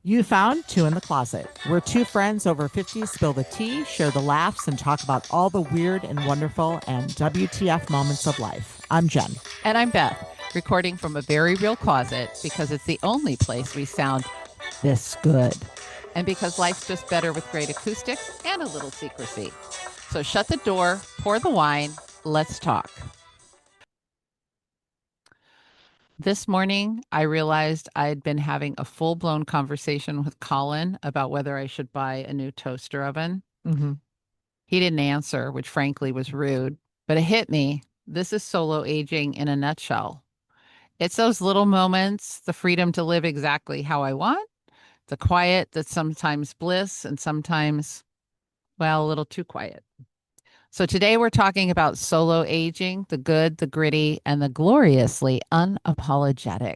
You found Two in the Closet. We're two friends over 50 spill the tea, share the laughs, and talk about all the weird and wonderful and WTF moments of life. I'm Jen. And I'm Beth, recording from a very real closet because it's the only place we sound this good. And because life's just better with great acoustics and a little secrecy. So shut the door, pour the wine, let's talk. This morning, I realized I'd been having a full blown conversation with Colin about whether I should buy a new toaster oven. Mm-hmm. He didn't answer, which frankly was rude, but it hit me. This is solo aging in a nutshell. It's those little moments, the freedom to live exactly how I want, the quiet that's sometimes bliss and sometimes, well, a little too quiet. So today we're talking about solo aging, the good, the gritty, and the gloriously unapologetic.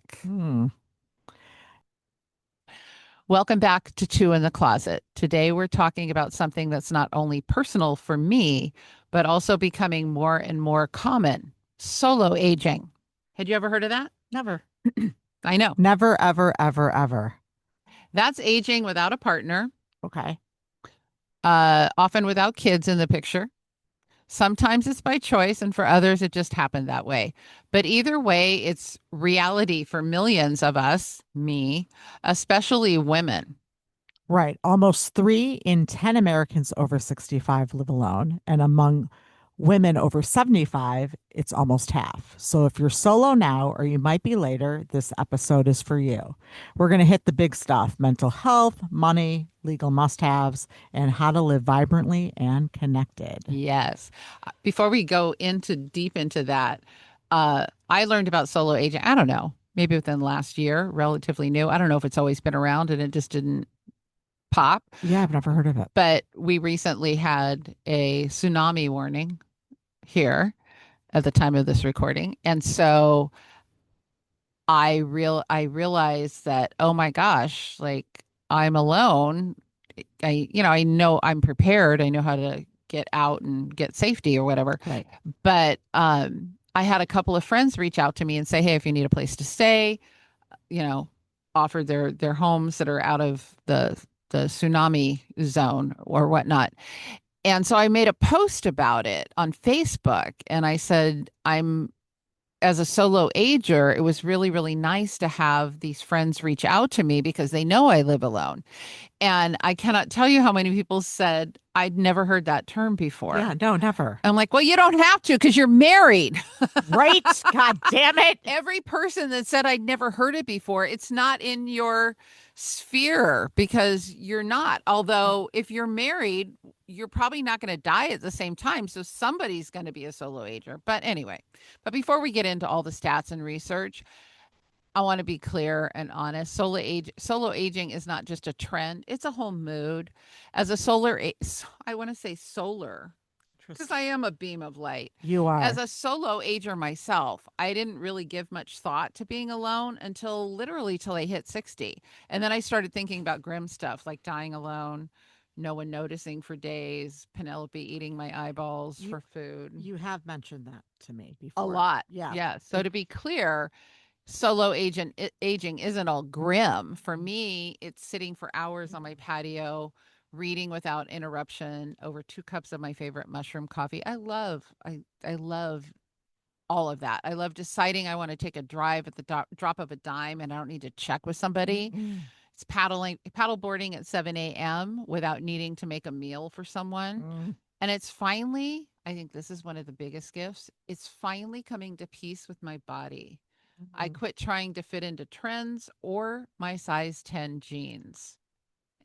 Welcome back to Two in the Closet. Today we're talking about something that's not only personal for me, but also becoming more and more common, solo aging. Had you ever heard of that? Never. I know. Never, ever, ever, ever. That's aging without a partner, Okay. often without kids in the picture. Sometimes it's by choice, and for others, it just happened that way. But either way, it's reality for millions of us, me, especially women. Right. Almost 3 in 10 Americans over 65 live alone. And among women over 75, it's almost half. So if you're solo now, or you might be later, this episode is for you. We're going to hit the big stuff: mental health, money, legal must haves, and how to live vibrantly and connected. Yes. Before we go into deep into that, I learned about solo aging, I don't know, maybe within the last year, relatively new. I don't know if it's always been around and it just didn't pop. Yeah, I've never heard of it. But we recently had a tsunami warning here at the time of this recording. And so I realized that, oh my gosh, like I'm alone. I know I'm prepared. I know how to get out and get safety or whatever. Right. But I had a couple of friends reach out to me and say, hey, if you need a place to stay, you know, offer their homes that are out of the tsunami zone or whatnot. And so I made a post about it on Facebook and I said, as a solo ager, it was really, really nice to have these friends reach out to me because they know I live alone. And I cannot tell you how many people said, I'd never heard that term before. Yeah, no, never. I'm like, well, you don't have to because you're married. Right? God damn it. Every person that said I'd never heard it before, it's not in your sphere because you're not. Although if you're married, you're probably not going to die at the same time. So somebody's going to be a solo ager. But anyway, but before we get into all the stats and research, I want to be clear and honest. Solo aging is not just a trend; it's a whole mood. As a I want to say solar because I am a beam of light. You are. As a solo ager myself, I didn't really give much thought to being alone until literally till I hit 60, and then I started thinking about grim stuff like dying alone, no one noticing for days, Penelope eating my eyeballs for food. You have mentioned that to me A before. lot, Yeah. yeah. So to be clear, aging isn't all grim. For me, it's sitting for hours on my patio, reading without interruption over 2 cups of my favorite mushroom coffee. I love all of that. I love deciding I want to take a drive at the drop of a dime and I don't need to check with somebody. It's paddleboarding at 7 a.m. without needing to make a meal for someone. And it's finally, I think this is one of the biggest gifts. It's finally coming to peace with my body. I quit trying to fit into trends or my size 10 jeans.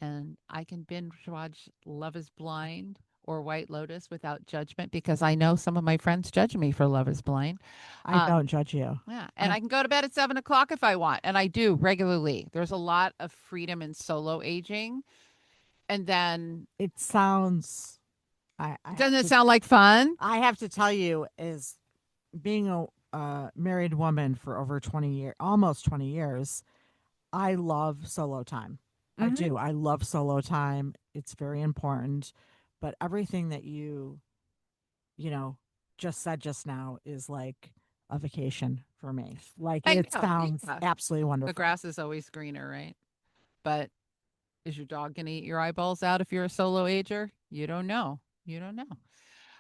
And I can binge watch Love is Blind or White Lotus without judgment because I know some of my friends judge me for Love is Blind. I don't judge you. Yeah. And I can go to bed at 7 o'clock if I want. And I do regularly. There's a lot of freedom in solo aging. And then It sounds. doesn't it sound like fun? I have to tell you, is being a married woman for over 20 years, almost 20 years, I love solo time. I do. I love solo time. It's very important. But everything that you know, just said just now is like a vacation for me. Like I it know. sounds Yeah. absolutely The wonderful. grass is always greener, right? But Is your dog going to eat your eyeballs out if you're a solo ager? You don't know. You don't know.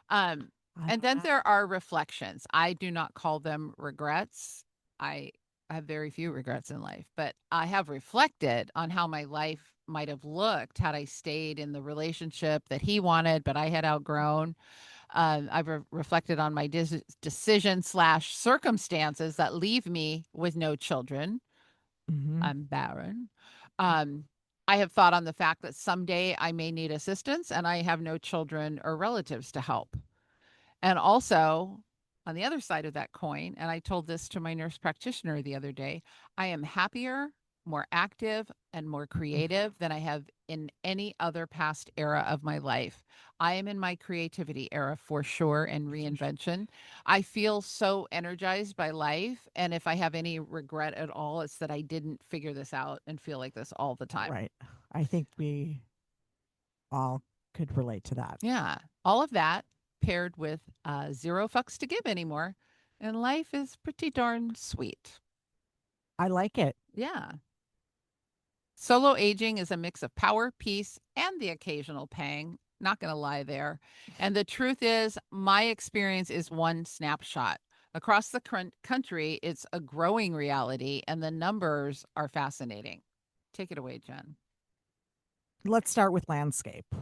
Um, I and don't then know. there are reflections. I do not call them regrets. I have very few regrets in life, but I have reflected on how my life might have looked had I stayed in the relationship that he wanted, but I had outgrown. I've reflected on my decision slash circumstances that leave me with no children. Hmm. I'm barren. Um, I have thought on the fact that someday I may need assistance and I have no children or relatives to help. And also, on the other side of that coin, and I told this to my nurse practitioner the other day, I am happier, more active, and more creative than I have in any other past era of my life. I am in my creativity era for sure and reinvention. I feel so energized by life. And if I have any regret at all, it's that I didn't figure this out and feel like this all the time. Right. I think we all could relate to that. Yeah. All of that paired with zero fucks to give anymore. And life is pretty darn sweet. I like it. Yeah. Solo aging is a mix of power, peace, and the occasional pang. Not going to lie there. And the truth is, my experience is one snapshot. Across the country, it's a growing reality, and the numbers are fascinating. Take it away, Jen. Let's start with landscape.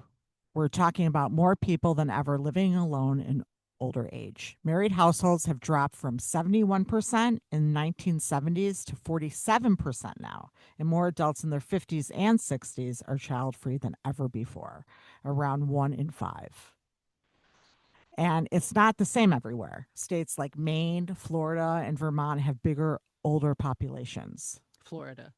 We're talking about more people than ever living alone in older age. Married households have dropped from 71% in 1970s to 47% now, and more adults in their 50s and 60s are child-free than ever before, around 1 in 5. And it's not the same everywhere. States like Maine, Florida, and Vermont have bigger older populations. Florida.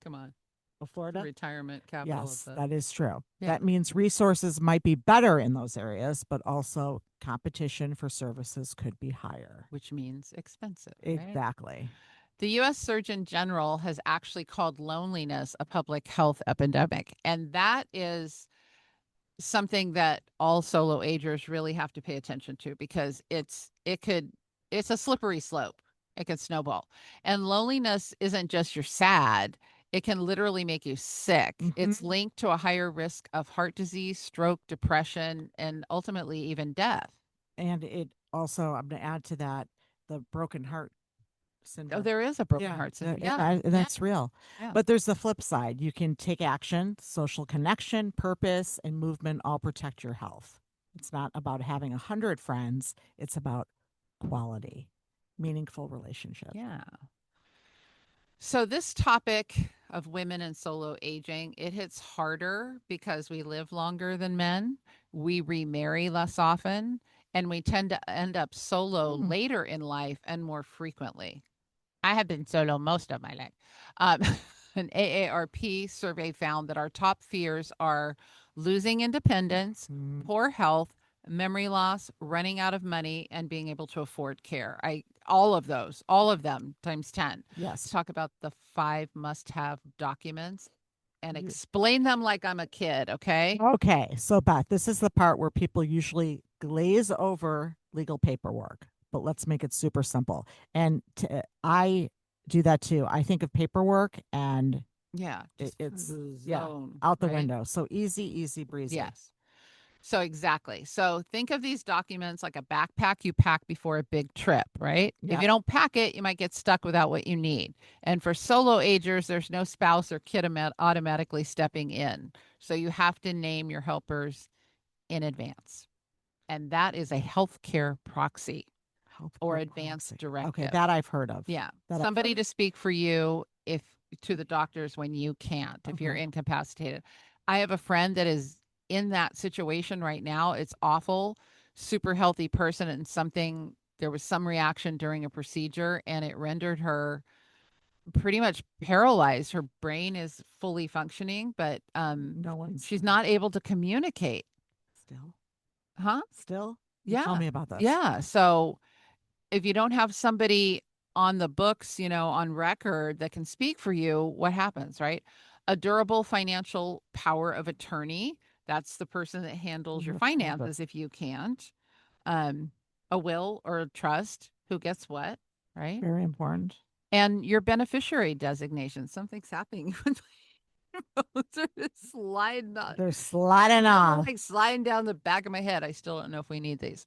Come on. Oh, The Florida? retirement capital of Yes, the. that is true. Yeah. That means resources might be better in those areas, but also competition for services could be higher. Which means expensive, right? Exactly. The US Surgeon General has actually called loneliness a public health epidemic. And that is something that all solo agers really have to pay attention to because it's a slippery slope. It can snowball. And loneliness isn't just you're sad. It can literally make you sick. Hmm. It's linked to a higher risk of heart disease, stroke, depression, and ultimately even death. And it also, I'm going to add to that the broken heart Oh, syndrome. there is a broken Yeah, heart syndrome. Yeah. Yeah. that's real. Yeah. But there's the flip side. You can take action, social connection, purpose, and movement all protect your health. It's not about having 100 friends, it's about quality, meaningful relationship. Yeah. So this topic of women and solo aging, it hits harder because we live longer than men. We remarry less often, and we tend to end up solo Mm. later in life and more frequently. I have been solo most of my life. Um, an AARP survey found that our top fears are losing independence, Mm. poor health, memory loss, running out of money, and being able to afford care. All of those, all of them times 10. Let's Yes. talk about the 5 must-have documents and You- explain them like I'm a kid, okay? Okay. So, Beth, this is the part where people usually glaze over legal paperwork, but let's make it super simple. And I do that too. I think of paperwork and Yeah, just it's, yeah, zone, out the right? window. So easy, easy breezy. Yes. So exactly. So think of these documents like a backpack you pack before a big trip, right? If Yeah. you don't pack it, you might get stuck without what you need. And for solo agers, there's no spouse or kid automatically stepping in. So you have to name your helpers in advance. And that is a healthcare proxy or Healthcare advance proxy. Okay. directive. That I've heard of. Yeah. That I've Somebody heard to speak for you if to the doctors when you can't, of. if you're Okay. incapacitated. I have a friend that is in that situation right now. It's awful, super healthy person and something there was some reaction during a procedure and it rendered her pretty much paralyzed. Her brain is fully functioning, but No one's she's not able to communicate. still. Huh? Still? You tell Yeah. me about this. Yeah. So if you don't have somebody on the books, on record that can speak for you, what happens, right? A durable financial power of attorney. That's the person that handles your Perfect. finances if you can't. Um, a will or a trust, who gets what, right? Very important. And your beneficiary designation. Something's happening with Those are just sliding on. They're sliding off. Like sliding down the back of my head. I still don't know if we need these.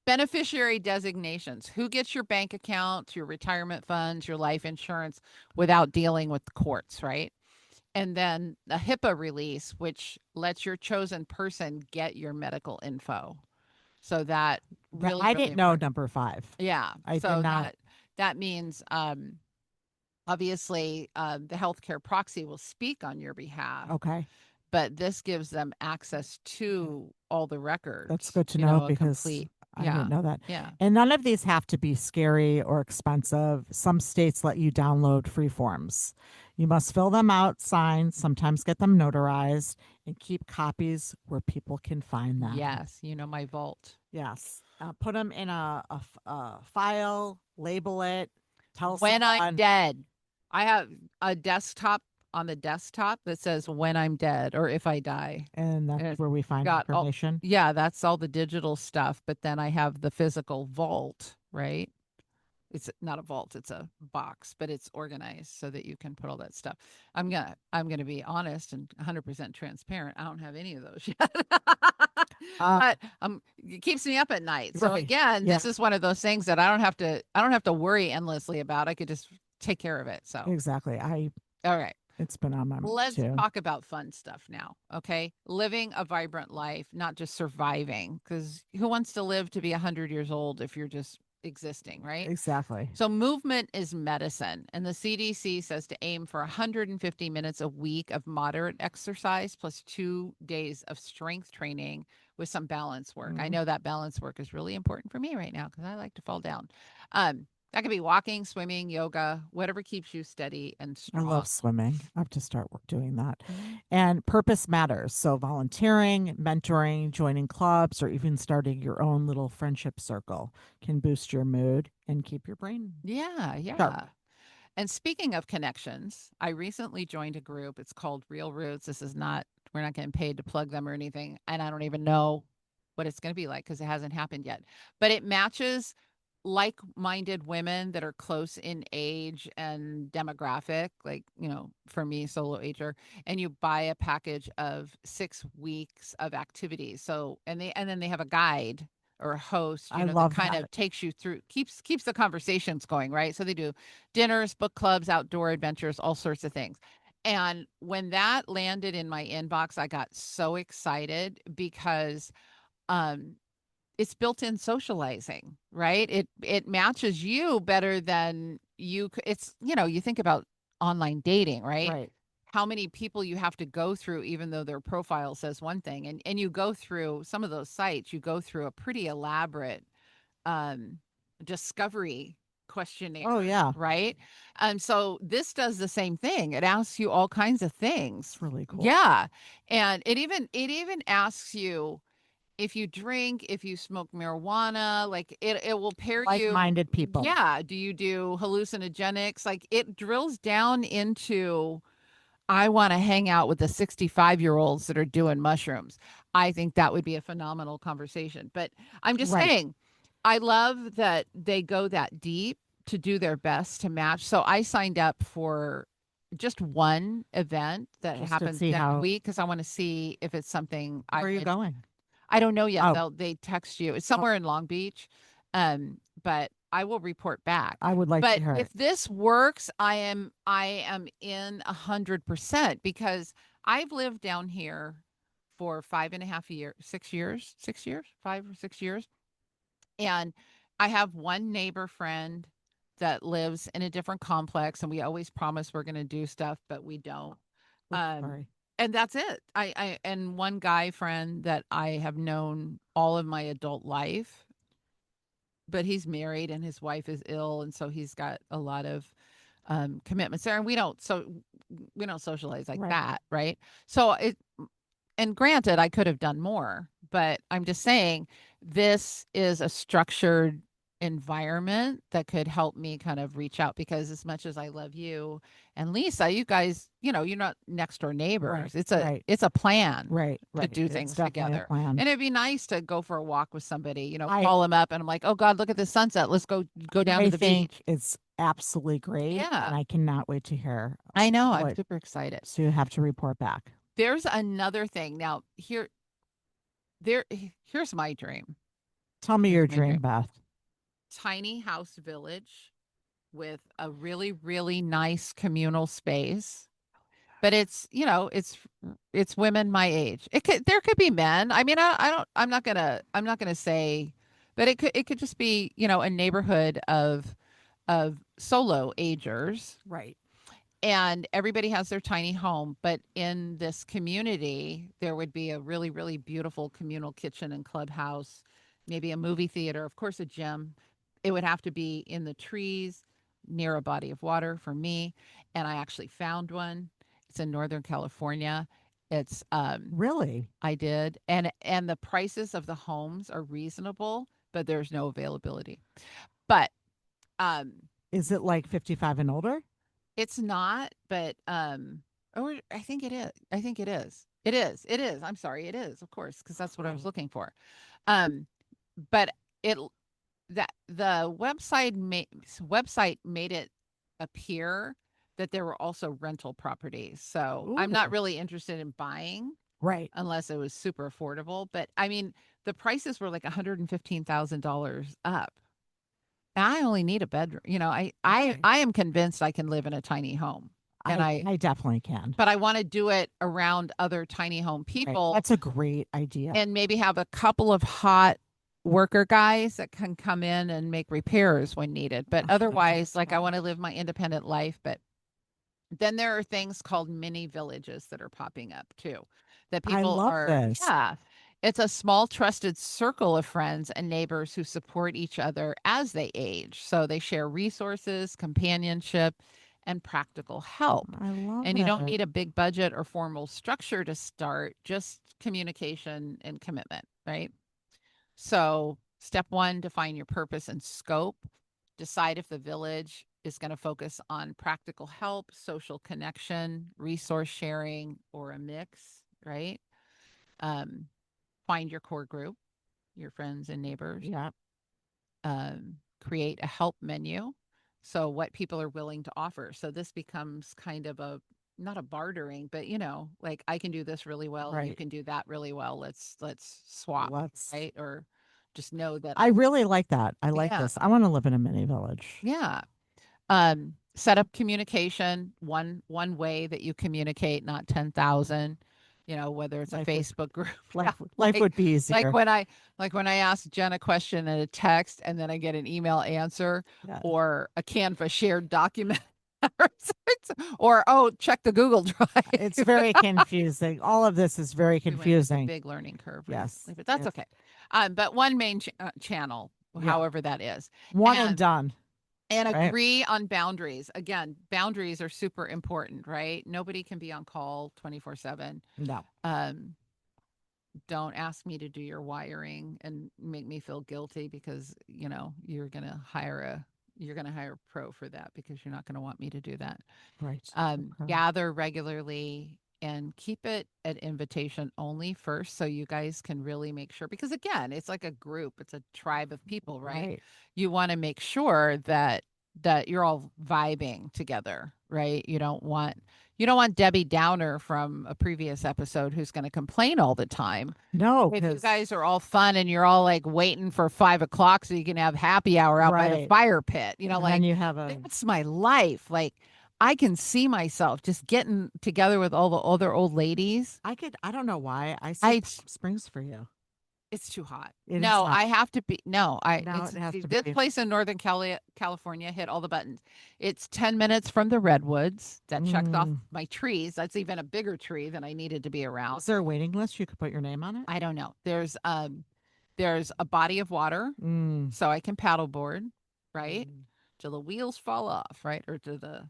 Beneficiary designations. Who gets your bank accounts, your retirement funds, your life insurance without dealing with the courts, right? And then a HIPAA release, which lets your chosen person get your medical info. So that That really, I really didn't know important. number 5. Yeah. I did So not. that means obviously the healthcare proxy will speak on your behalf, Okay. but this gives them access Okay. to all the That's records, good to know a because complete, I didn't yeah, know that. yeah. And none of these have to be scary or expensive. Some states let you download free forms. You must fill them out, sign, sometimes get them notarized, and keep copies where people can find them. Yes, my vault. Yes. Put them in a file, label it, tell When I'm someone, dead, I have a desktop on the desktop that says when I'm dead or if I die. and And that's it's where we find got all, information. yeah, that's all the digital stuff. But then I have the physical vault, right? It's not a vault, it's a box, but it's organized so that you can put all that stuff. I'm gonna be honest and 100% transparent. I don't have any of those yet. Uh, But it keeps me up at night. So right. again, Yeah, this is one of those things that I don't have to worry endlessly about. I could just take care of it. So, exactly. all right. It's been on my mind Let's too. talk about fun stuff now, okay? Living a vibrant life, not just surviving, because who wants to live to be 100 years old if you're just existing, right? Exactly. So, movement is medicine, and the CDC says to aim for 150 minutes a week of moderate exercise plus 2 days of strength training with some balance work. I Mm. know that balance work is really important for me right now because I like to fall down. That could be walking, swimming, yoga, whatever keeps you steady and I strong. love swimming. I have to start doing that. Mhm. And purpose matters. So, volunteering, mentoring, joining clubs, or even starting your own little friendship circle can boost your mood and keep your brain Yeah, sharp. yeah. And speaking of connections, I recently joined a group. It's called Real Roots. We're not getting paid to plug them or anything. And I don't even know what it's going to be like because it hasn't happened yet. But it matches like minded women that are close in age and demographic, like, for me, solo ager. And you buy a package of 6 weeks of activities. So, and then they have a guide or a host, I that love kind that. of takes you through, keeps the conversations going, right? So they do dinners, book clubs, outdoor adventures, all sorts of things. And when that landed in my inbox, I got so excited because um it's built-in socializing, right? It matches you better than it's, you think about online dating, right? Right. How many people you have to go through even though their profile says one thing, and you go through some of those sites, you go through a pretty elaborate um, discovery Oh, questionnaire, yeah. right? And so this does the same thing. It asks you all kinds of things. It's really cool. Yeah. And it even asks you if you drink, if you smoke marijuana, like it will pair Like you. minded people. Yeah. Do you do hallucinogenics? Like it drills down into I want to hang out with the 65-year-olds that are doing mushrooms. I think that would be a phenomenal conversation. But I'm just Right. saying, I love that they go that deep to do their best to match. So I signed up for just one event that Just to happens see next how, week because I want to see if it's something I where are you would. going? I don't know yet. Oh, They text you. It's oh, somewhere in Long Beach, but I will report back. I would like to But hear if it. this works, I am in 100% because I've lived down here for 5.5 years, 6 years, 6 years, 5 or 6 years, and I have one neighbor friend that lives in a different complex, and we always promise we're going to do stuff, but we don't. Oops, Um, sorry. and that's it. And one guy friend that I have known all of my adult life, but he's married and his wife is ill, and so he's got a lot of commitments there, and we don't socialize like Right. that, right? So and granted, I could have done more, but I'm just saying this is a structured environment that could help me kind of reach out because as much as I love you and Lisa, you guys, you're not next door Right. neighbors. It's a Right. it's a plan Right. to Right. do It's things definitely a together. plan. And it'd be nice to go for a walk with somebody, I call them up and I'm like, "Oh God, look at the sunset. Let's go down to I the think beach." absolutely great. Yeah. And I cannot wait to hear I know. I'm what super excited. so you have to report back. There's another thing. Now, there here's my dream. Tell me Here's your my dream, dream. Beth. Tiny house village with a really, really nice communal space. But it's, it's women my age. There could be men. I mean, I don't I'm not gonna say, but it could just be, a neighborhood of solo agers, Right. and everybody has their tiny home, but in this community there would be a really, really beautiful communal kitchen and clubhouse, maybe a movie theater, of course a gym. It would have to be in the trees near a body of water for me, and I actually found one. It's in Northern California. It's Really? I did, and the prices of the homes are reasonable, but there's no availability. But um Is it like 55 and older? it's not, but, or I think it is. I think it is. It is. It is. I'm sorry. It is, of course, because that's what I was Oh, looking for. Um, but it that the website made it appear that there were also rental properties. So I'm not ooh. really interested in buying Right. unless it was super affordable. But I mean, the prices were like $115,000 up. And I only need a bedroom. Right. I am convinced I can live in a tiny home. And I definitely can. but I want to do it around other tiny home Right. people, That's a great idea. and maybe have a couple of hot worker guys that can come in and make repairs when needed. But otherwise, like, I want to live my independent life. But then there are things called mini villages that are popping up too, that I people love are, this. yeah. It's a small, trusted circle of friends and neighbors who support each other as they age. So they share resources, companionship, and practical help. I love And you don't it. need a big budget or formal structure to start, just communication and commitment, right? So, step one, define your purpose and scope. Decide if the village is going to focus on practical help, social connection, resource sharing, or a mix, right? Um, Find your core group, your friends and neighbors. Yeah. Create a help menu. So, what people are willing to offer. So, this becomes kind of a, not a bartering, but, like, I can do this really well, you Right. can do that really well. Let's swap, Let's right? Or just know that I really like that. I like yeah, this. I want to live in a mini village. yeah. Set up communication, one way that you communicate, not 10,000, whether it's a Life would Facebook group. Yeah, life would be like easier. when I ask Jen a question in a text and then I get an email answer, Yeah. or a Canva shared document, or, oh, check the Google It's Drive. very confusing. All of this is very We went through a confusing. big learning curve Yes. recently, but that's Yes. okay. But one main channel, Yeah. however that is, One and and done, right? agree on boundaries. Again, boundaries are super important, right? Nobody can be on call 24/7. No. Um, don't ask me to do your wiring and make me feel guilty because, you're going to hire a pro for that, because you're not going to want me to do that. Right. Okay. Gather regularly and keep it at invitation only first, so you guys can really make sure, because again, it's like a group, it's a tribe of people, right? Right. You want to make sure that you're all vibing together, right? You don't want Debbie Downer from a previous episode who's going to complain all the time. No, If you because guys are all fun and you're all like waiting for 5 o'clock so you can have happy hour out by the right. fire pit, And then like, you have a that's my life. Like, I can see myself just getting together with all the other old ladies. I don't know why I see I Palm Springs for you. It's too hot. It is No, hot. I have to be. No, Now it has to this be. place in Northern California hit all the buttons. It's 10 minutes from the redwoods. That checks off Mm. my trees. That's even a bigger tree than I needed to be around. Is there a waiting list you could put your name on it? I don't know. There's a body of water, Mm. so I can paddleboard, right? Mm. Till the wheels fall off, right? Or to the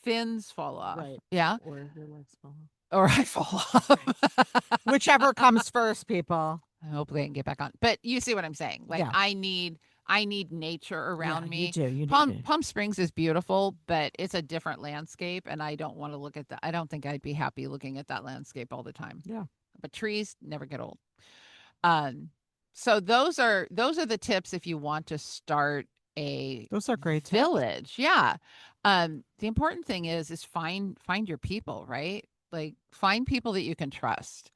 fins fall off. Right. Yeah. Or your legs fall off. Or I fall off. Whichever comes first, people. I hope they can get back on. But you see what I'm saying? Like, Yeah. I need nature Yeah, around you me. do. You Palm do. Palm Springs is beautiful, but it's a different landscape, and I don't want to look at that. I don't think I'd be happy looking at that landscape all the time. Yeah. But trees never get old. Um, so those are the tips if you want to start a Those are great tips. village. Yeah. The important thing is find your people, right? Like find people that you can trust.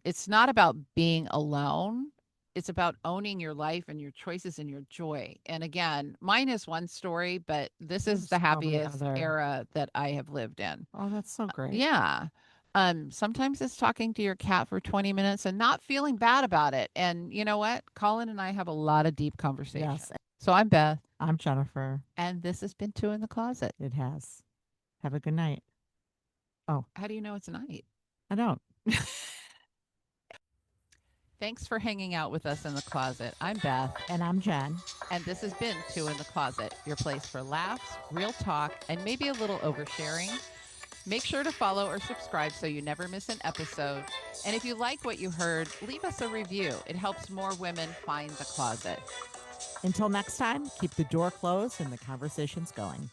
It's not about being alone. It's about owning your life and your choices and your joy. And again, mine is one story, but this is There's the probably happiest other. era that I have lived in. Oh, that's so great. Yeah. Sometimes it's talking to your cat for 20 minutes and not feeling bad about it. And you know what? Colin and I have a lot of deep conversation. Yes. So I'm Beth, I'm Jennifer. and this has been Two in the Closet. It has. Have a good night. Oh, How do you know it's night? I don't. Thanks for hanging out with us in the closet. I'm Beth, And I'm Jen. and this has been Two in the Closet, your place for laughs, real talk, and maybe a little oversharing. Make sure to follow or subscribe so you never miss an episode. And if you like what you heard, leave us a review. It helps more women find the closet. Until next time, keep the door closed and the conversations going.